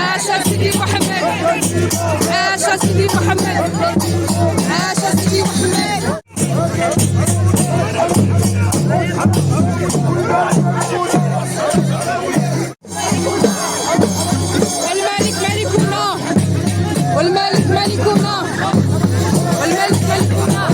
عاش سيدي محمد، عاش سيدي محمد، عاش سيدي محمد. الملك ملكنا والملك ملكنا والملك ملكنا.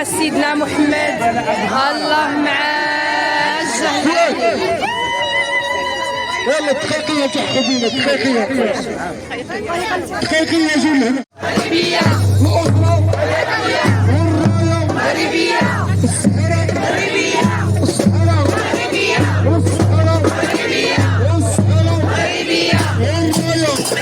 سيدنا محمد الله معاه. والله دقيقية تحكمينا دقيقية دقيقية جمهور غريبية الأسرة غريبية الصحراء غريبية الصحراء غريبية الصحراء غريبية الصحراء غريبية والراية والراية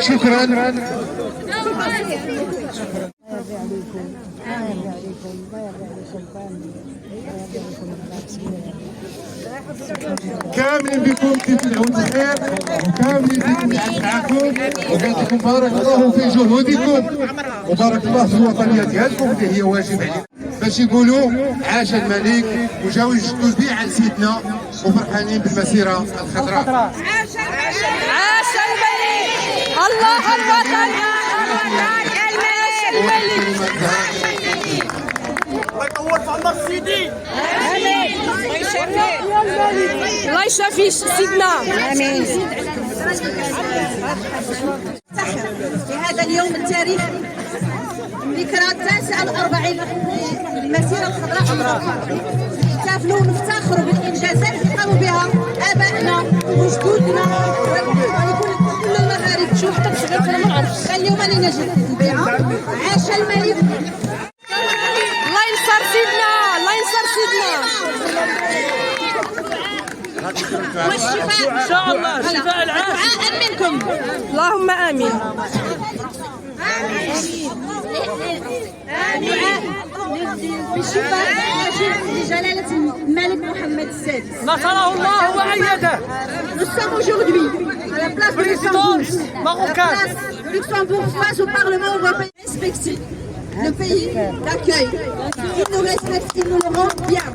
شكرا. كاملين بكم تفلحوا الخير وكاملين بكم يعيش معكم وكنتكم بارك الله في جهودكم وبارك الله في الوطنيه ديالكم اللي هي واجب عليكم باش يقولوا عاش الملك وجاو يجدوا البيع عن سيدنا وفرحانين بالمسيره الخضراء. عاش الملك. الله الوطن. الملك. الله يطول في عمر سيدي. امين. الله يشافي سيدنا. امين. في هذا اليوم التاريخي ذكرى 49 للمسيرة الخضراء، نحتفلوا ونفتخروا بالإنجازات اللي قاموا بها آبائنا وجدودنا وكل المغاربة. شو حتى تشغل انا ما نعرفش. اليوم اللي نجد البيعة. عاش الملك. الله ينصر سيدنا. الله ينصر سيدنا. والشفاء ان شاء الله شفاء العاش. دعاء منكم. اللهم امين. بالشفاء لجلالة الملك محمد السادس. نصره الله وأيده. Nous sommes aujourd'hui à la place de Luxembourg. Marocain. À la place de Luxembourg face au Parlement européen. Respecter le pays d'accueil. Il nous respecte, il nous le rend bien.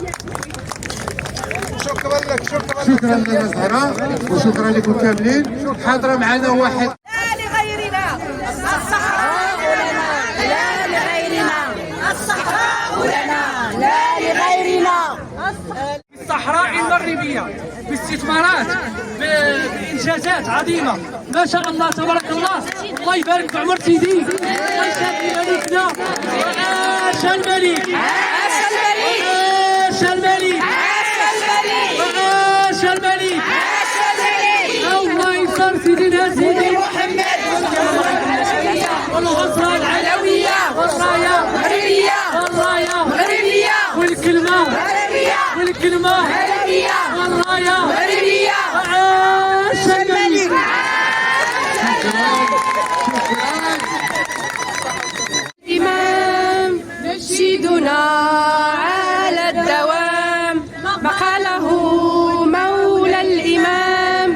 شكرا لنا زهراء وشكرا لكم كاملين. حاضره معنا واحد لا لغيرنا الصحراء لنا، لا لغيرنا الصحراء لنا، لا لغيرنا. الصحراء المغربية باستثمارات بإنجازات عظيمة ما شاء الله تبارك الله. الله يبارك في عمر سيدي. الله يشافي ملكنا. عاش الملك. عاش الملك. عاش الملك. عاش الملك. عاش الملك. الله ينصر سيدنا سيدي محمد والغصة العلوية والراية مغربية. والراية مغربية. والكلمة مغربية. والكلمة مغربية. والراية مغربية. عاش الملك. الإمام نشيدنا على الدوام ما قاله مولى الإمام.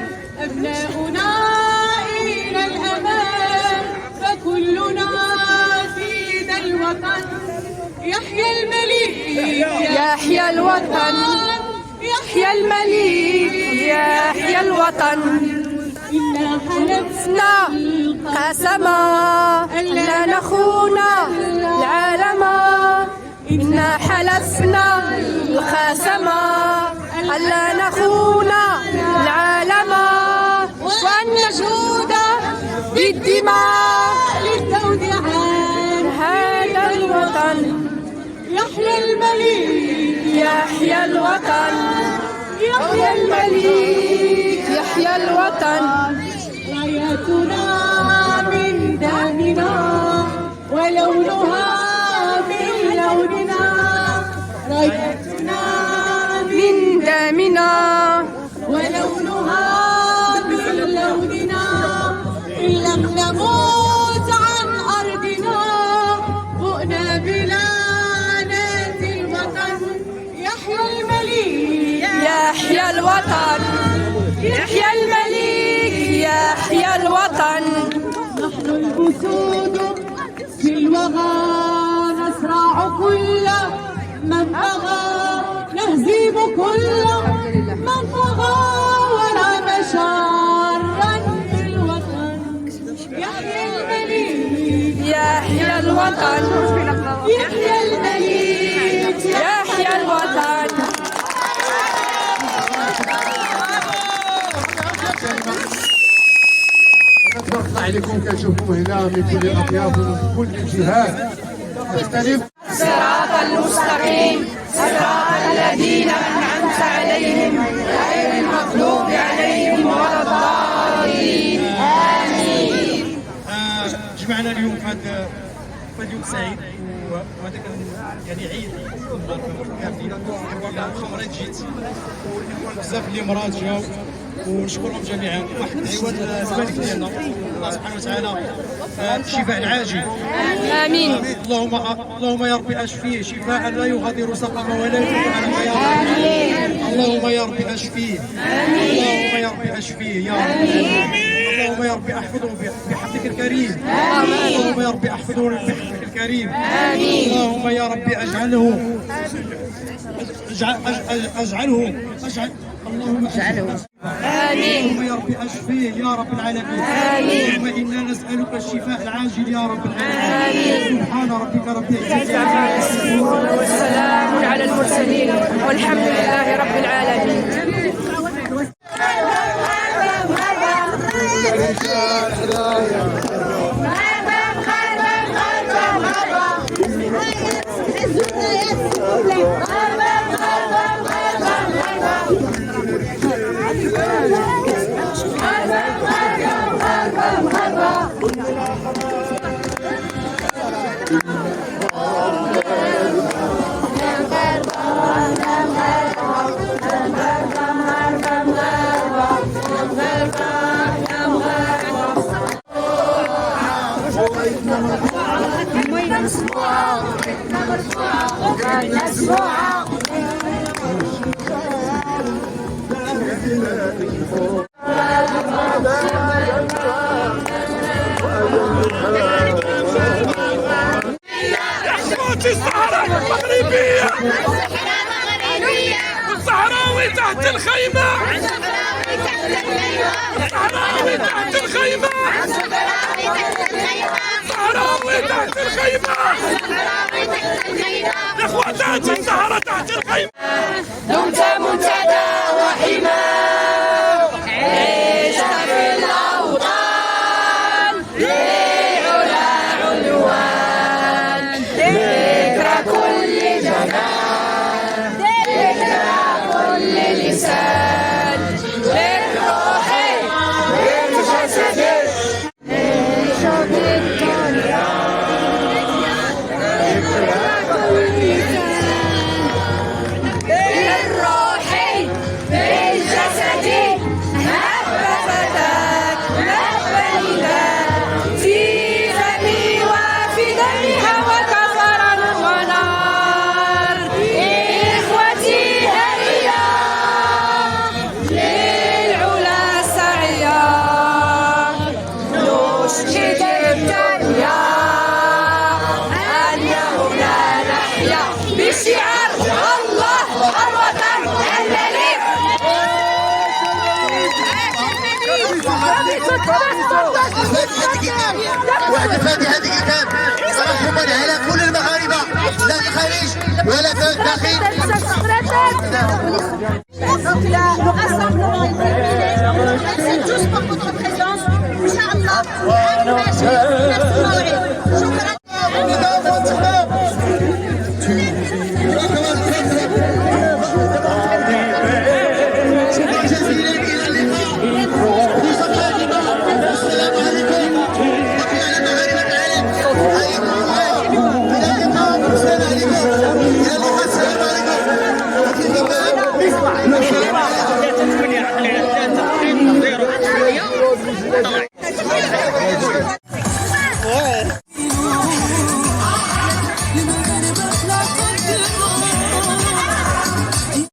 أبناؤنا إلى الأمام فكلنا في ذا الوطن. يحيى الملك. يحيى الوطن. يحيى الملك. يحيى الوطن. إنا حلفنا قسما لا نخون العالم. إنا حلفنا القسما ألا نخون العالم وأن نجود بالدماء للذود عن هذا الوطن. يحيى الملك. يحيى الوطن. يحيى الملك. يحيى الوطن. راياتنا من دمنا ولونها من لوننا. راياتنا من دمنا ولونها من لوننا. إن لم نموت عن أرضنا بؤنا بلعنة الوطن. يحيى الملك. يحيى الوطن. يحيى الملك. يحيى الوطن. نحن الأسود في الوغى نسرع كل من بغى. نهزم كل من طغى ونعم شرا في الوطن. يحيى الملك. يحيى الوطن. يحيى الملك. يحيى الوطن. تبارك الله عليكم. كنشوفوا هنا من كل الاطياف ومن كل الجهات مختلف. صراط المستقيم صراط الذين أنعمت عليهم غير المغضوب عليهم ولا الضالين. آمين. جمعنا اليوم في هذا يوم سعيد وهذا كان يعني عيد كاملين. الحمد لله خمرات جيت بزاف اللي مرات جاو ونشكرهم جميعا. واحد العواد الملك ديالنا الله سبحانه وتعالى الشفاء العاجل. آمين. اللهم يا ربي اشفيه شفاء لا يغادر سقما ولا يترك علما يا رب. اللهم يا ربي اشفيه. اللهم يا ربي اشفيه يا رب. اللهم يا ربي احفظه بحفظك الكريم. اللهم يا ربي احفظه بحفظك الكريم. اللهم يا ربي اجعله اللهم اجعله. اللهم يا ربي اشفيه يا رب العالمين. اللهم انا نسالك الشفاء العاجل يا رب العالمين. سبحان ربك رب العزه عما يصفون والسلام على المرسلين والحمد لله رب العالمين. الصحراء المغربية والصحراوي تحت الخيمة. الصحراوي تحت الخيمة. الصحراوي تحت الخيمة. يا اخواتاتي الصحراء تحت الخيمة. دمت منتدى وحماه عشت في الأوطان لعلا عنوان ذكرى كل جنان ذكرى كل لسان للروح للجسد لشوق الدنيا للروح بالجسد هب فتاك لبينا في فمي وفي دمي هوى كفرا ونار. إخوتي هيا للعلا سعيا نشهد الدنيا أنه لا نحيا بشعار الله الوطن المليك. واحد الفاتحة الكتاب صراحة على كل المغاربة لا في الخارج ولا في الداخل. Donc le rassemblement est terminé. Merci tous pour votre présence. Inch'Allah. Merci Mawlid. شكرا.